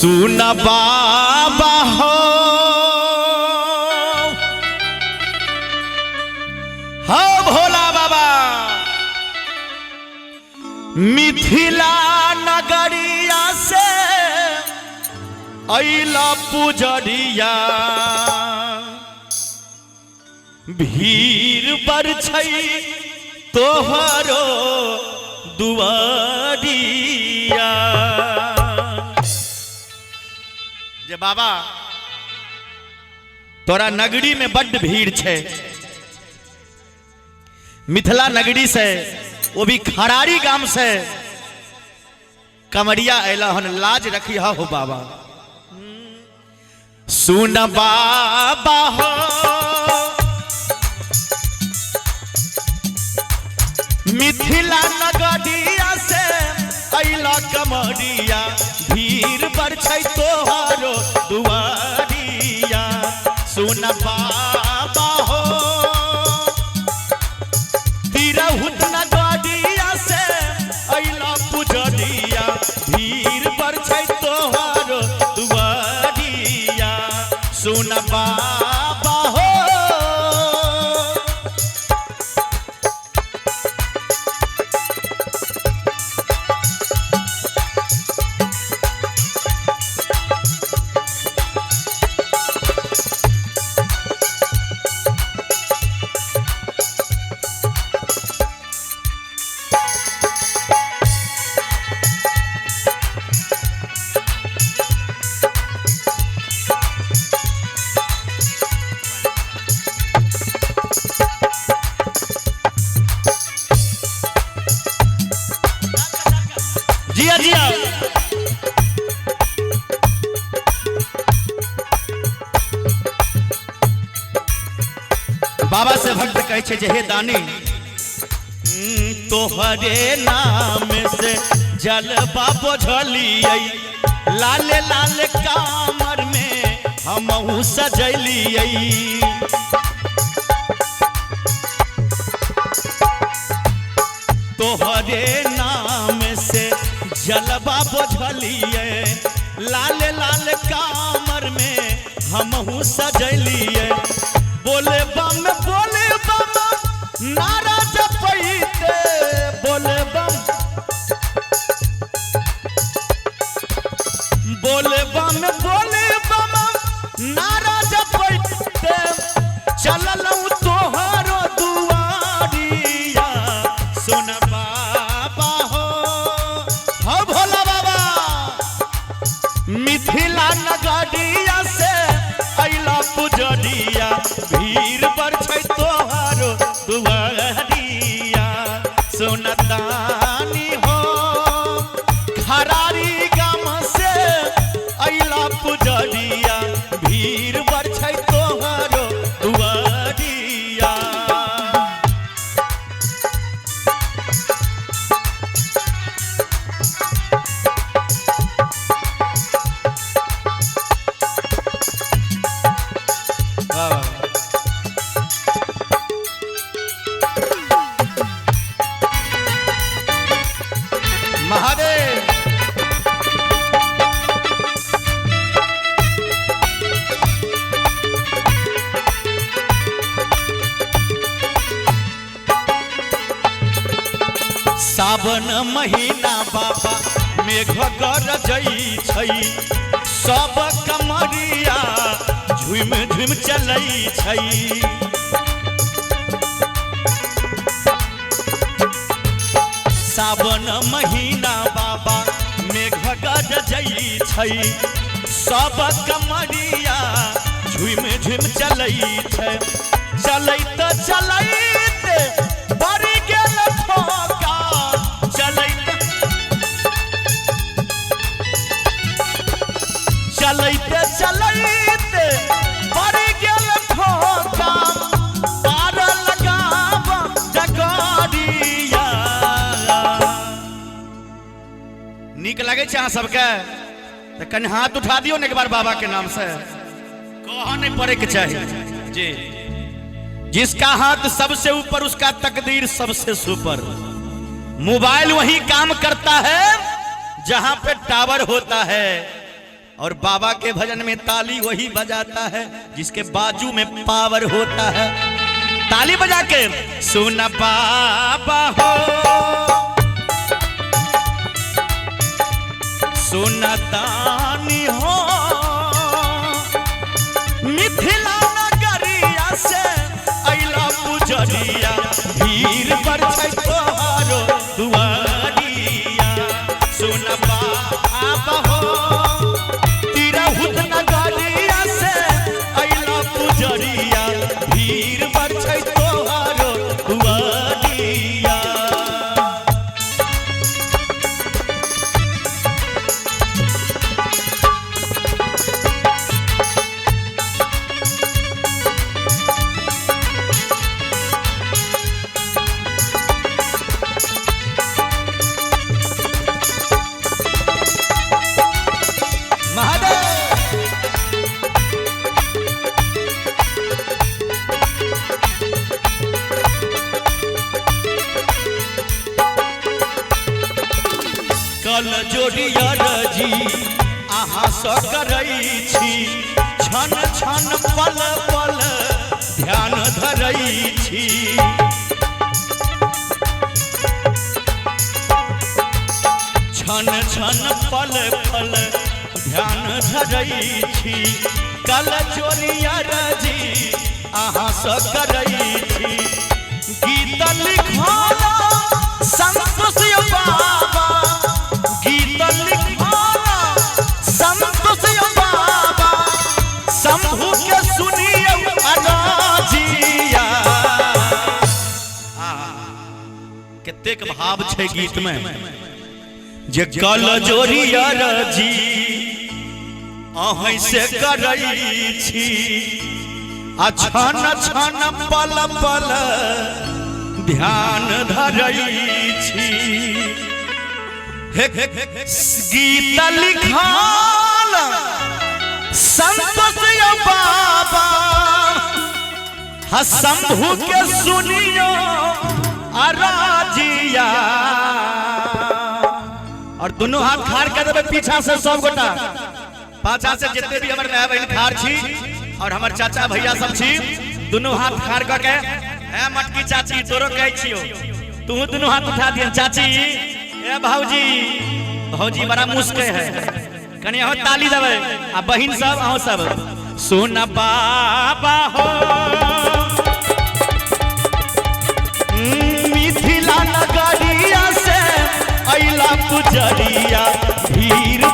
सुन बाबा हो भोला बाबा मिथिला नगरिया से अइला पुजरिया भीड़ पर छई तोहरो दुआरिया। जे बाबा तोरा नगरी में बड़ भीड़ छे, मिथिला नगरी से वो भी खरारी गांव से कमरिया अला हन, लाज रखी हो बाबा। सुन बाबा हो मिथिला नगरिया से अला कमरिया भीड़ पर छै तोहरो दुआरिया। सुन बाबा हो तिरहुत नगरिया से अइला पुजरिया भीड़ पर छै तोहरो दुआरिया। सुन बाबा हो जिया जिया बाबा से भक्त कहे छे जे हे दानी तोहरे नाम से जलवा बोझलियै, लाले लाल कामर में हमहू सजलियै। तोहरे नाम से जलवा बोझलिए, लाल लाल कामर में हमहू सजलिए। बोले बम नारा जपैते, बोले बम नारा जपैते चललौ तोहरो दुआरिया। सुन बाबा हो भोला बाबा मिथिला नगरिया से अइला पुजरिया भीड़ पर छै तोहरो दुआरिया। सुन दानी हो खरारी गाम से अइला पुजरिया भीड़ पर छै तोहरो दुआरिया। महादेव सावन महीना बाबा मेघ गरजै छै, सब कमरिया झुम झुम चलै छै। सावन महीना बाबा मेघ गरजै छै, सब कमरिया झुम झुम चलै छै। चलैत चलैत बड़ी गेल ठोका, चलैत चलैत बड़ी गेल ठोका, पार लगाब डगरिया। नीक लगे छे अहाँ सबके तो कनि हाथ उठा दियो ने एक बार बाबा के नाम से। कह नहीं पड़े के चाहिए जी। जिसका हाथ सबसे ऊपर उसका तकदीर सबसे सुपर। मोबाइल वही काम करता है जहां पे टावर होता है, और बाबा के भजन में ताली वही बजाता है जिसके बाजू में पावर होता है। ताली बजा के सुन बाबा हो, सुन दानी हो, मिथिला नगरिया से अइला पुजरिया, भीड़ पर छै तोहारो दुआरिया। सुन बाबा हो, तिरहुत नगरिया से अइला पुजरिया, भीड़ पर छै तोहारो दुआरिया। कल जोड़िया रजी अहाँ सँ करै छी, छन छन पल पल ध्यान धरै छी। छन छन पल पल ध्यान धरै छी, कल जोड़िया रजी अहाँ सँ करै छी। गीत लिखाना संतोष बाबा, गीत लिखाना संतोष बाबा, शंभु के सुनिए अनाजिया। कतेक भाव छै गीत में, जे कल जोड़िया रजी अहीं से करै छी, आ छन छन पल पल ध्यान धरै छी। गीत लिखाल संतोष बाबा, शंभु के सुनियो अराजिया। और दोनों हाथ खाड़ कर देवे पीछा से सब गोटा, पाछा से जितने भी हमारे भाई बहन खाड़ छी और हमारे चाचा भैया सब छी, दोनों हाथ खाड़ करके ए मटकी चाची तोरो कहे छियो, तू दोनों हाथ उठा दिए। चाची ए भाऊजी, भाऊजी बड़ा मुश्किल है, कनी हो ताली देवे। आ बहिन सब अहो सब सुन बाबा हो, मिथिला नगरिया से अइला पुजरिया, भीड़